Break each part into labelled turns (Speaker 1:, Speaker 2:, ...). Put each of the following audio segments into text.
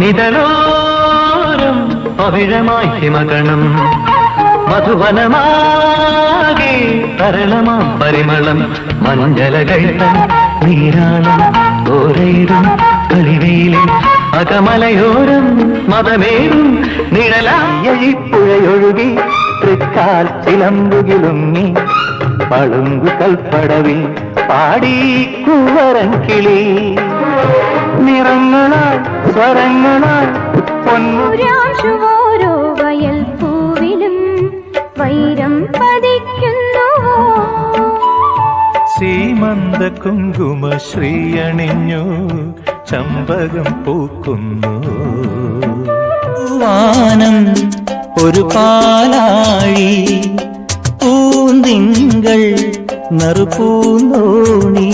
Speaker 1: പൊന്നിതലോരം പവിഴമായി ഹിമകണം മധുവനമാകെ തരളമാം പരിമളം മഞ്ജലകൈത്തം നീരാളം ഓരയിടും കളിവെയിലും അകമലയോരം മതമേറും നിഴലായഴിപ്പുഴയൊഴുകി തൃക്കാൽ ചിലമ്പുകിലുങ്ങി പളുങ്കു കൽപ്പടവിൽ പാടി കൂവരൻ കിളി നിറങ്ങളാൽ സ്വരങ്ങളാൽ
Speaker 2: പൊന്നൂരാശുവോരോ വയൽ പൂവിലും വൈരം പതിക്കുന്നു
Speaker 3: സീമന്ത കുങ്കുമ ശ്രീയണിഞ്ഞു ചമ്പകം പൂക്കുന്നു
Speaker 4: വാനം ഒരു പാലാഴി പൂന്തിങ്കൾ നറുപൂന്തോണി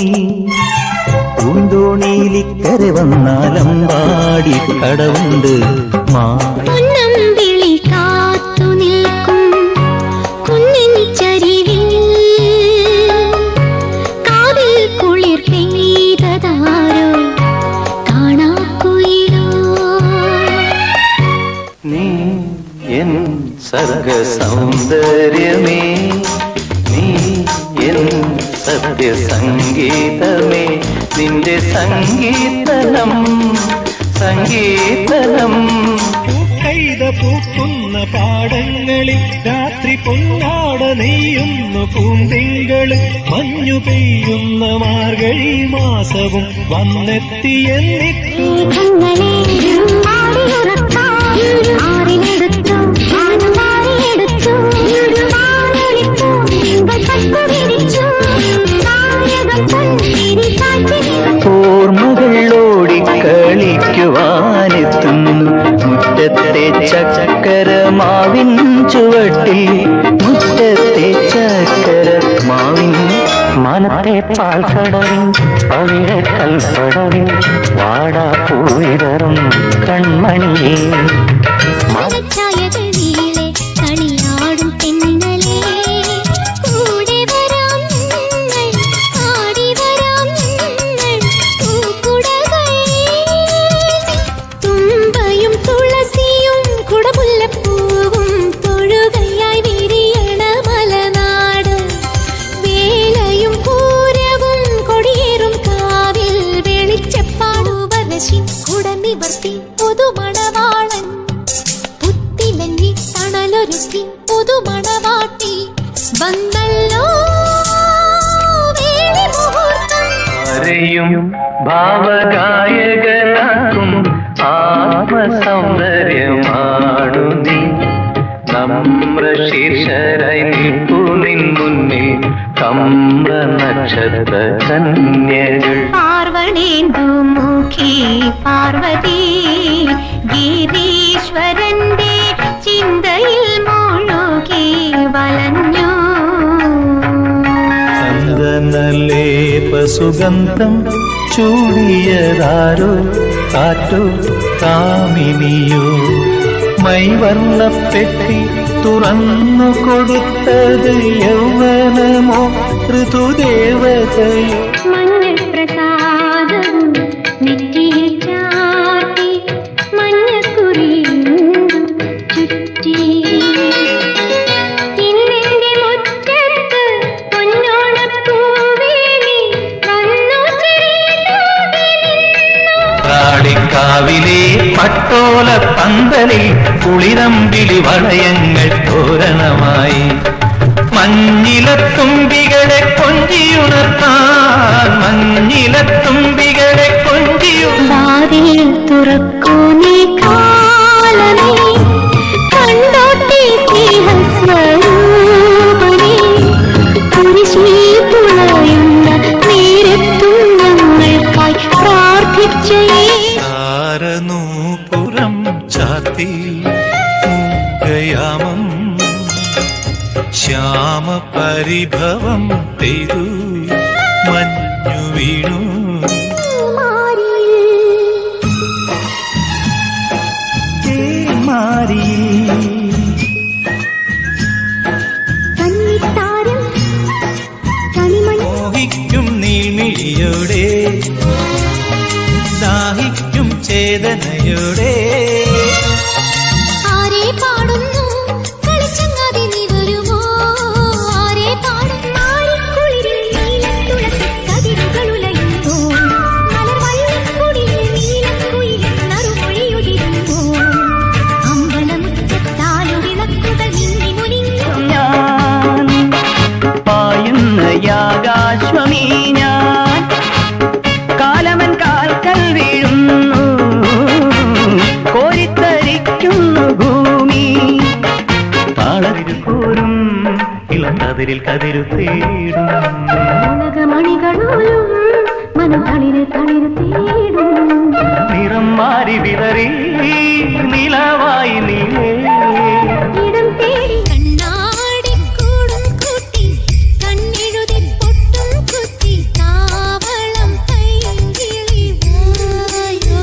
Speaker 4: പൂന്തോണിയിലിക്കരെ വന്നാലമ്പാടി കടവുണ്ട്
Speaker 2: പൊന്നമ്പിളി കാത്തു നിൽക്കും കുന്നിൻ ചരിവിൽ കാതിൽ കുളിർ പെയ്തതാരോ കാണാക്കുയിലോ
Speaker 1: നീ എൻ സർഗ സൗന്ദര്യമേ നീ എൻ സത്യ സംഗീതമേ നിന്റെ സംഗീതനം സംഗീതനം
Speaker 3: കൈത പൂക്കുന്ന പാടങ്ങളിൽ രാത്രി പൊന്നാട നെയ്യുന്നു പൂന്തിങ്കള് മഞ്ഞു പെയ്യുന്ന മാർഗഴി മാസവും വന്നെത്തിയെന്നിട്ടു
Speaker 4: ഓർമ്മകളോടി കളിക്കുവാനെത്തുന്നു മുറ്റത്തെ ചക്കര മാവിൻ ചുവട്ടിൽ മുറ്റത്തെ ചക്കര മാവിൻ
Speaker 1: മനത്തെ പാൽക്കടവിൽ പവിഴ കൽപ്പടവിൽ വാടാ പൂവിതറും കൺമണിയേ
Speaker 2: കളിയാടും പെണ്ണലേ കൂടെ വരാം ആടി വരാം പൂക്കുടകൾ തുമ്പയും തുളസിയും കുടമുല്ലപ്പൂവും തൊഴുകയായി വിരിയണ മലനാട് വേലയും പൂരവും കൊടിയേറും കാവിൽ വെളിച്ചപ്പാടുവരശി കുടനിവർത്തി പുതുമണവാളൻ പുത്തിലഞ്ഞി തണലൊരുക്കി പുതുമണവാട്ടി വന്നല്ലോ വേളി മുഹൂർത്തം
Speaker 1: ആരെയും ഭാവഗായകനാക്കും ആത്മസൗന്ദര്യമാണു നീ നമ്ര ശീർഷരായി നിൽപ്പു നിൻ മുന്നിൽ കമ്ര നക്ഷത്ര കന്യകൾ
Speaker 2: പാർവണേന്ദു മുഖി പാർവതി ഗിരീശ്വരന്റെ ചിന്തയിൽ മുഴുകി വലഞ്ഞു
Speaker 3: ചന്ദനലേപ സുഗന്ധം ചൂടിയതാരോ കാറ്റോ കാമിനിയോ മൈവർണ്ണപ്പെട്ടി തുറന്നു കൊടുത്തത് യൗവനമോ ഋതുദേവതയോ
Speaker 2: മഞ്ഞൾ പ്രസാദം നെറ്റിയിൽ ചാർത്തി മഞ്ഞക്കുറിയും ചുറ്റി ഇന്നെന്റെ മുറ്റത്ത് പൊന്നോണപ്പൂവേലി വന്നു
Speaker 1: കാവിലെ പട്ടോല പന്തലിൽ കുളിരമ്പിളി വളയങ്ങൾ തോരണമായി മഞ്ഞിലത്തുമ്പികളെ കൊഞ്ചിയുണർത്താൻ മഞ്ഞിലത്തുമ്പികളെ
Speaker 2: വാതിൽ തുറക്കൂ നീ കാലമേ കണ്ടോട്ടെ സ്നേഹസ്വരൂപനേ കുരിശിൽ തുളയുന്ന നേരത്തും ഞങ്ങൾക്കായി പ്രാർത്ഥിച്ചേ
Speaker 3: താരനൂപുരം ചാത്തി മൂകയാമം ശ്യാമ പരിഭവം പെയ്തു മഞ്ഞു വീണു മോഹിക്കും നീമിഴിയോടെ ദാഹിക്കും വേദനയോടെ
Speaker 2: ആരെ പാടുന്നു കളിച്ചങ്ങാതി നീ വരുമോ ആരെ പാടുന്നു ആരിക്കുളിരിൽ നീലത്തുളസി കതിരുകളുലയുമ്പോൾ മലർവള്ളിക്കുടിയിൽ നീലക്കുയിലിൻ നറുമൊഴിയുതിരുമ്പോൾ അമ്പലമുറ്റത്താലു വിളക്കുകൾ മിന്നി മുനിഞ്ഞു
Speaker 4: ഞാൻ പായുന്ന യാഗാശ്വമീ ഞാൻ കാലമൻ കാൽക്കൽ വീഴുന്നു കോരിത്തരിക്കുന്നു ഭൂമി താളവിരുപ്പോരും ഇളന്തതിരിൽ കതിരു തേടും
Speaker 2: ഉലകമണികളോലും മനം തളിര് തളിര് തേടും
Speaker 1: നിറം മാറി വിതറി നിലവായി നീലേ
Speaker 2: ഇടം തേടി കണ്ണാടിക്കൂടും കൂട്ടി കണ്ണെഴുതി പൊട്ടും കുത്തി താവളം പൈങ്കിളി വായോ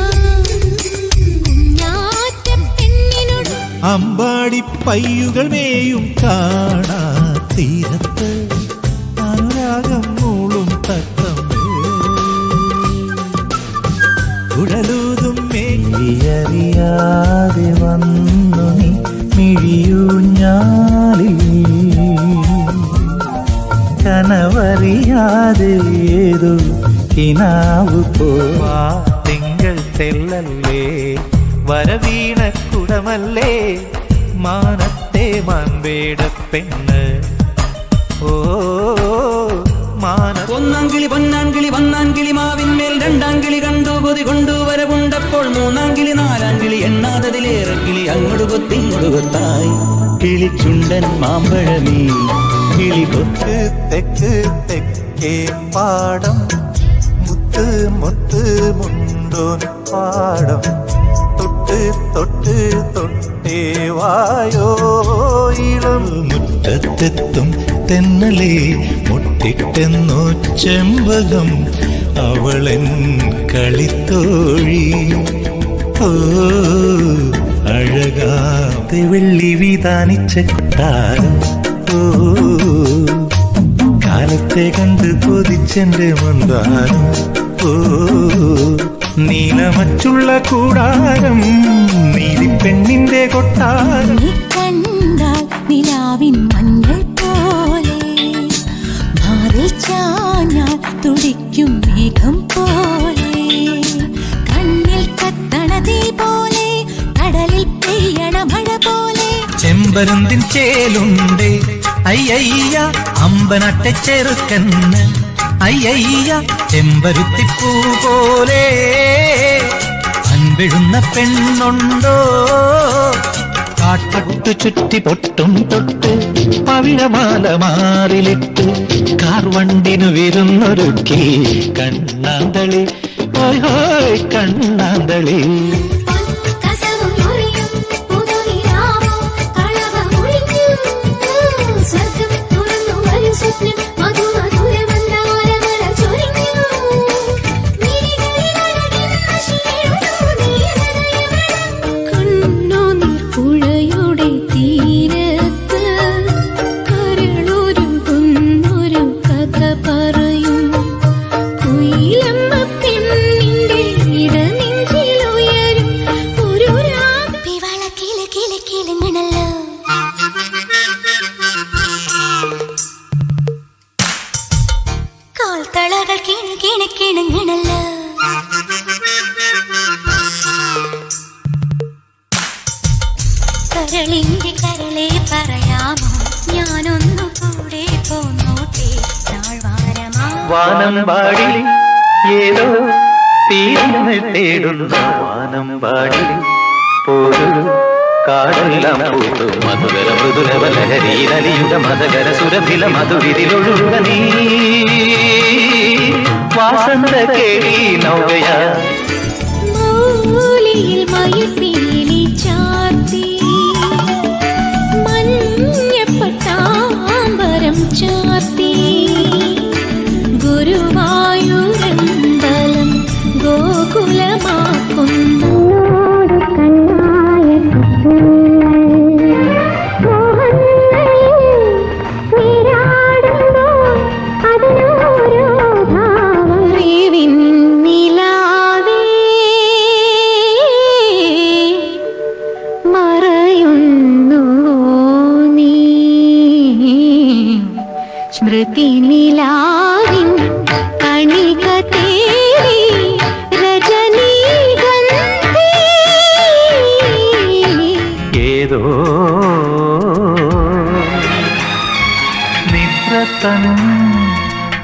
Speaker 2: കുഞ്ഞാറ്റ പെണ്ണിനോട്
Speaker 3: അമ്പാടി പയ്യുകൾ മേയും കാണാ തീരത്ത് അനുരാഗം മൂളും തത്തമ്മേ കുഴലൂതും മേറിയറിയാതെ വന്നു നീ മിഴിയൂഞ്ഞാലിൽ കനവറിയാതെ ഏതു കിനാവ് പോവാ തിങ്കൾ തെല്ലല്ലേ വരവീണ കുടമല്ലേ മാനത്തെ മാൻപേട പെണ്ണ് ഓ മാന
Speaker 5: ഒന്നാംകിളി പൊന്നാംകിളി വന്നാംകിളി മാവിന്മേൽ രണ്ടാംകിളി കണ്ടു കൊതി കൊണ്ടു വരവുണ്ടപ്പോൾ മൂന്നാംകിളി നാലാംകിളി എണ്ണാതതിലേറെ കിളി അങ്ങോട്ട് കൊത്തി ഇങ്ങോട്ട് കൊത്തായി
Speaker 4: കിളിച്ചുണ്ടൻ മാമ്പഴമീ കിളികൊത്ത്
Speaker 3: തെക്ക് തെക്കേ പാടം മുത്ത് മുത്ത് മുണ്ടോൻ പാടം തൊട്ട് തൊട്ട് തൊട്ടേ വായോ ഇളം മുറ്റത്തെത്തും തെന്നലേ മുട്ടിട്ടെന്നോ ചെമ്പകം അവളൻ കളിത്തോഴി ഓ അഴകാതെ വെള്ളി വിധാനിച്ച കൊട്ടാരം ഓ കാലത്തെ കണ്ട് കൊതിച്ചെന്റെ മന്ദാരം ഓ നീലമറ്റുള്ള കൂടാരം നീതി പെണ്ണിന്റെ കൊട്ടാരം
Speaker 2: നീ കണ്ടാൽ നിലാവിൻ മഞ്ഞൾ പോലെ മാറിൽ ചാഞ്ഞാൽ തുടിക്കും മേഘം പോലെ കണ്ണിൽ കത്തണതീ പോലെ കടലിൽ പെയ്യണ മഴ പോലെ
Speaker 3: ചെമ്പരുന്തിൻ ചേലുണ്ട് അയ്യയ്യ അമ്പനട്ടെ ചെറുക്കന്ന് അയ്യയ്യ ചെമ്പരുത്തിപ്പൂ പോലെ അൻപിഴുന്ന പെണ്ണുണ്ടോ കാട്ടൊട്ടു ചുറ്റി പൊട്ടും തൊട്ട് പവിഴമാല മാറിലിട്ട് കാർവണ്ടിനു വിരുന്നൊരുക്കി കണ്ണാന്തളി ഹോയ് ഹോയ് കണ്ണാന്തളി
Speaker 2: കസവും മുറിയും പുതുനിലാവോ കളവമൊഴിഞ്ഞു സ്വർഗം തുറന്നു വരും സ്വപ്നം മധുമധുര മന്ദാരമല ചൊരിഞ്ഞു കണ്ണുനീർ പുഴയുടെ തീരത്ത് കരളൊരു കുന്നൊരു കഥ പറയും കുയിലമ്മ പെണ്ണിന്റെ ഇടനെഞ്ചിലുയരും ഒരു രാഗം പിവള കില കില കിലുങ്ങണല്ലോ കാൽത്തളകൾ കിണു കിണു കിണുങ്ങണല്ലോ കരളിന്റെ കരളെ പറയാമോ ഞാനൊന്നു കൂടെ പോന്നോട്ടെ താഴ്വാരമാ
Speaker 1: വാനമ്പാടി ഏതോ തീരങ്ങൾ തേടുന്ന വാനമ്പാടി പോരു കാടെല്ലാം പൂത്തു മധുകര മൃദുലവ ലഹരിയിലലിയുക മതകര സുരഭില മധുവിതിലൊഴുക നീ വാസന്ത കേളി നൗകയാ
Speaker 2: മൗലിയിൽ മയിൽപ്പീലി ചാർത്തി മഞ്ഞപ്പട്ടാമ്പരം ചാർത്തി ഗുരുവായൂരമ്പലം ഗോകുലമാക്കുന്നു സ്മൃതിനിലാവിൻ കണിക തേടി രജനീഗന്ധി
Speaker 1: ഏതോ നിദ്രതൻ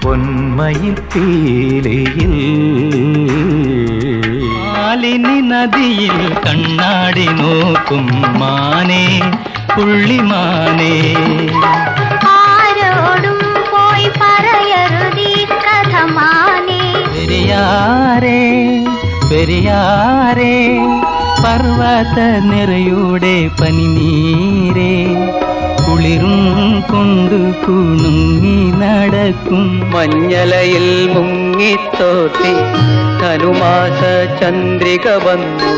Speaker 1: പൊന്മയിൽ പീലിയിൽ
Speaker 3: മാലിനി നദിയിൽ കണ്ണാടി നോക്കും മാനേ പുള്ളിമാനേ
Speaker 2: ആരോടും പോയി പറയരുതീ കഥ മാനേ
Speaker 3: പെരിയാരേ പെരിയാരേ പർവ്വത നിറയുടെ പനിനീരേ കുളിരും കൊണ്ടു കുണുങ്ങി നടക്കും
Speaker 1: മഞ്ഞലയിൽ മുങ്ങിത്തോട്ടി ധനുമാസ ചന്ദ്രിക വന്നു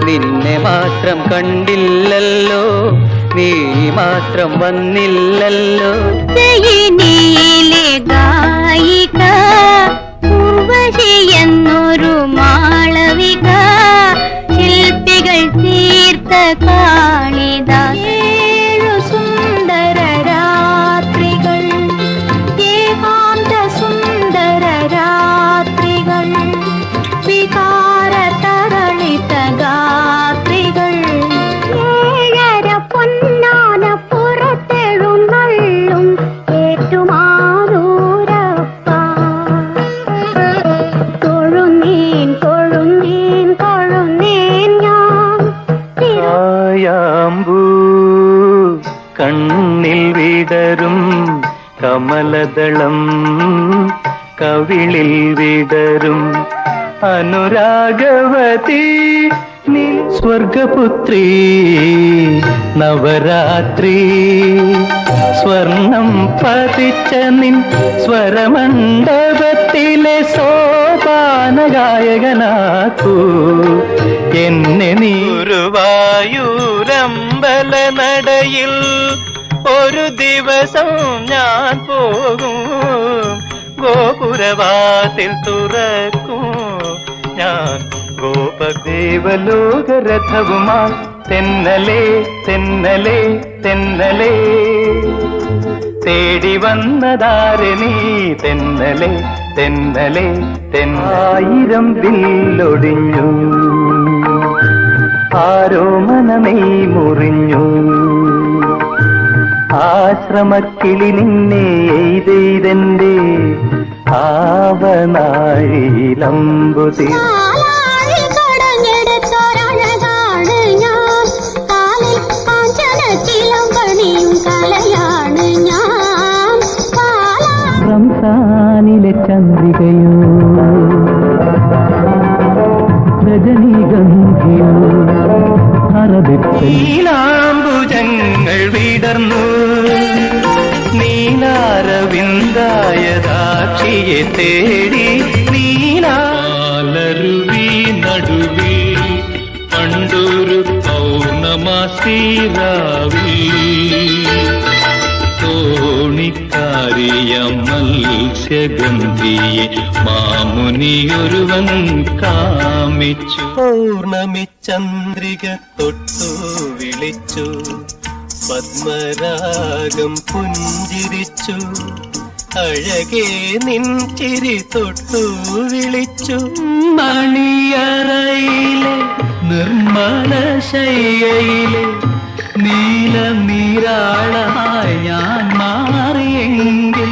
Speaker 1: നിന്നെ മാത്രം കണ്ടില്ലല്ലോ നീ മാത്രം വന്നില്ലല്ലോ
Speaker 2: ജയിനിയിലെ ഗായിക ഉർവശി എന്നൊരു മാളവിക ശില്പികൾ തീർത്ത കാളിദാസ ഏഴു സുന്ദര രാത്രികൾ ഏകാന്ത സുന്ദര രാത്രികൾ വികാര തരളിത ഗാത്രികൾ ഏഴര പൊന്നാന പുറത്തെഴുന്നള്ളും ഏറ്റുമാനൂരപ്പ തൊഴുന്നേൻ തൊഴുന്നേൻ തൊഴുന്നേൻ ഞാൻ
Speaker 1: ആയാമ്പൂ കണ്ണിൽ വിടരും കമലദളം കവിളിൽ വിടരും അനുരാഗവതി നീ സ്വർഗപുത്രി നവരാത്രി സ്വർണം പതിച്ച നിൻ സ്വരമണ്ഡപത്തിലെ സോപാന ഗായകനാക്കൂ എന്നെ നീ ഗുരുവായൂരമ്പല നടയിൽ ഒരു ദിവസം ഞാൻ പോകും ഗോപുരവാതിൽ തുറക്കും ഞാൻ ഗോപദേവലോകരഥവുമാ തെന്നലേ തെന്നലേ തെന്നലേ തേടി വന്നതാരെ നീ തെന്നലേ തെന്നലേ തെന്നായിരം വില്ലൊടിഞ്ഞു ആരോ മനമേ മുറിഞ്ഞു ആശ്രമക്കിളി നിന്നെ എയ്തെയ്തെന്റെ ആവനാഴിയിലമ്പുതി
Speaker 2: കാലാഴിൽ കടഞ്ഞെടുത്തൊരഴകാണ് ഞാൻ കാലിൽ കാഞ്ചന ചിലമ്പണിയും കലയാണ് ഞാൻ
Speaker 1: റംസാനിലെ ചന്ദ്രികയോ രജനീഗന്ധിയോ നീലാംബുജങ്ങൾ വിടർന്നു നീലാരവിന്ദായദാക്ഷിയെ തേടി നീലാലരുവി നടുവി പണ്ടൊരു പൗർണമാസീരാവി തോണിക്കാരിയ മത്സ്യഗന്ധിയെ മാമുനിയൊരുവൻ കാമിച്ചു പൗർണമി ചന്ദ്രിക തൊട്ടു വിളിച്ചു പത്മരാഗം പുഞ്ചിരിച്ചു അഴകേ നിൻ ചിരി തൊട്ടു വിളിച്ചു മണിയറയിലെ നിർമ്മല ശയ്യയിലെ നീല നീരാളമായി ഞാൻ മാറിയെങ്കിൽ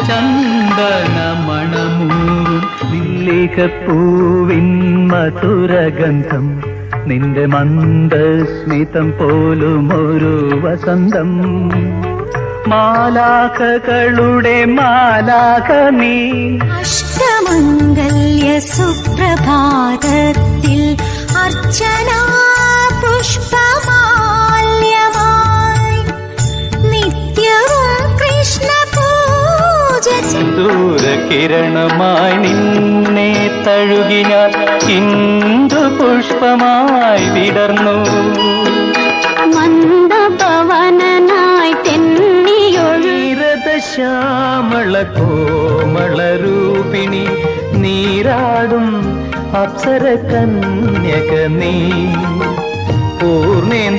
Speaker 1: ചന്ദന മണമൂറും മല്ലികപ്പൂവിൻ മധുരഗന്ധം നിന്റെ മന്ദസ്മിതം പോലും ഒരു വസന്തം മാലാഖകളുടെ മാലാഖ നീ
Speaker 2: അഷ്ടമംഗല്യ സുപ്രഭാതത്തിൽ അർച്ചന പുഷ്പമാല്യമായി നിത്യവും കൃഷ്ണ പൂജ
Speaker 1: ദൂരകിരണമായി നിന്നെ തഴുകി ഞാൻ ഇന്ദു പുഷ്പമായി വിടർന്നു
Speaker 2: മന്ദപവനായി
Speaker 1: ശ്യാമള കോമളരൂപിണി നീരാടും അപ്സര കന്യക നീ പൂർണേന്ദു